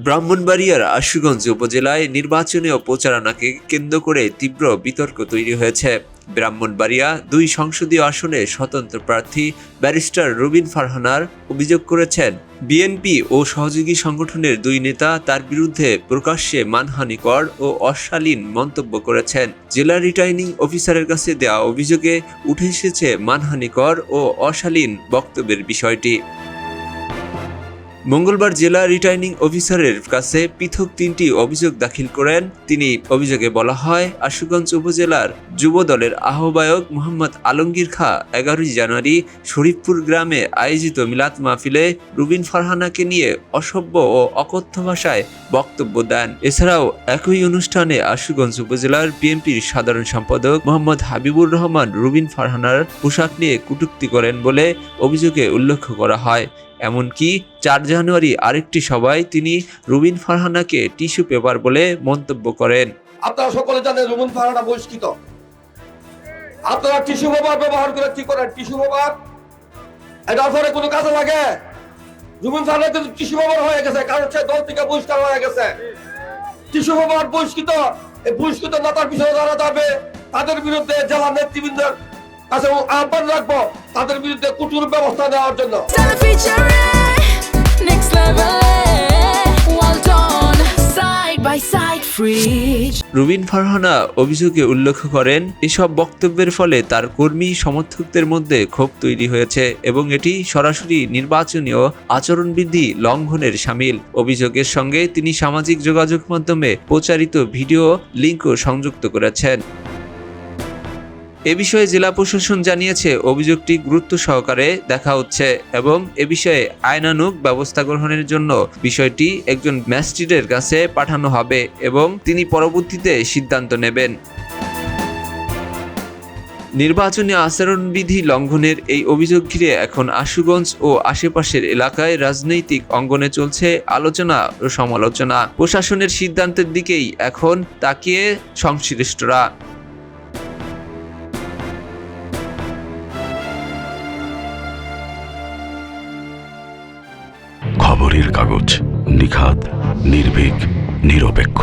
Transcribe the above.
ব্রাহ্মণবাড়িয়ার আশুগঞ্জ উপজেলায় নির্বাচনী প্রচারণাকে কেন্দ্র করে তীব্র বিতর্ক তৈরি হয়েছে। ব্রাহ্মণবাড়িয়া ২ সংসদীয় আসনে স্বতন্ত্র প্রার্থী ব্যারিস্টার রুবিন ফারহানার অভিযোগ করেছেন, বিএনপি ও সহযোগী সংগঠনের ২ নেতা তার বিরুদ্ধে প্রকাশ্যে মানহানিকর ও অশালীন মন্তব্য করেছেন। জেলা রিটার্নিং অফিসারের কাছে দেওয়া অভিযোগে উঠে এসেছে মানহানিকর ও অশালীন বক্তব্যের বিষয়টি। মঙ্গলবার জেলা রিটার্নিং অফিসারের কাছে পৃথক ৩টি অভিযোগ দাখিল করেন তিনি। অভিযোগে বলা হয়, আশুগঞ্জ উপজেলার যুব দলের আহ্বায়ক মোহাম্মদ আলমগীর খাঁ ১১ জানুয়ারি শরীফপুর গ্রামে আয়োজিত মিলাদ মাহফিলে রুবিন ফারহানাকে নিয়ে অসভ্য ও অকথ্য ভাষায় বক্তব্য দেন। এছাড়াও একই অনুষ্ঠানে আশুগঞ্জ উপজেলার বিএনপির সাধারণ সম্পাদক মোহাম্মদ হাবিবুর রহমান রুবিন ফারহানার পোশাক নিয়ে কটূক্তি করেন বলে অভিযোগে উল্লেখ করা হয়। এমনকি ৪ জানুয়ারি আরেকটি সভায় তিনি রুবিন ফারহানাকে টিস্যু পেপার বলে মন্তব্য করেন। আপনারা সকলে জানেন রুবিন ফারহানা বহিষ্কৃত। আপনারা টিস্যু পেপার ব্যবহার করে কি করেন? টিস্যু পেপার এটা আসলে কোনো কাজে লাগে? রুবিন ফারহানা কিন্তু টিস্যু পেপার হয়ে গেছে, কারণ সে দল থেকে বহিষ্কার হয়ে গেছে। টিস্যু পেপার বহিষ্কৃত, এই বহিষ্কৃত নেতার পিছনে যারা যাবে তাদের বিরুদ্ধে জেলা নেতৃবৃন্দের কাছে আহ্বান রাখবো তাদের বিরুদ্ধে কঠোর ব্যবস্থা নেওয়ার জন্য। রুবিন ফারহানা অভিযোগে উল্লেখ করেন, এসব বক্তব্যের ফলে তার কর্মী সমর্থকদের মধ্যে ক্ষোভ তৈরি হয়েছে এবং এটি সরাসরি নির্বাচনীয় আচরণবিধি লঙ্ঘনের শামিল। অভিযোগের সঙ্গে তিনি সামাজিক যোগাযোগ মাধ্যমে প্রচারিত ভিডিও লিঙ্কও সংযুক্ত করেছেন। এ বিষয়ে জেলা প্রশাসন জানিয়েছে, অভিযোগটি গুরুত্ব সহকারে দেখা হচ্ছে এবং এ বিষয়ে আইনানুগ ব্যবস্থা গ্রহণের জন্য বিষয়টি একজন ম্যাজিস্ট্রেটের কাছে পাঠানো হবে এবং তিনি পরবর্তীতে সিদ্ধান্ত নেবেন। নির্বাচনী আচরণবিধি লঙ্ঘনের এই অভিযোগ ঘিরে এখন আশুগঞ্জ ও আশেপাশের এলাকায় রাজনৈতিক অঙ্গনে চলছে আলোচনা ও সমালোচনা। প্রশাসনের সিদ্ধান্তের দিকেই এখন তাকিয়ে সংশ্লিষ্টরা। খবরের কাগজ, নিখাত, নির্ভীক, নিরপেক্ষ।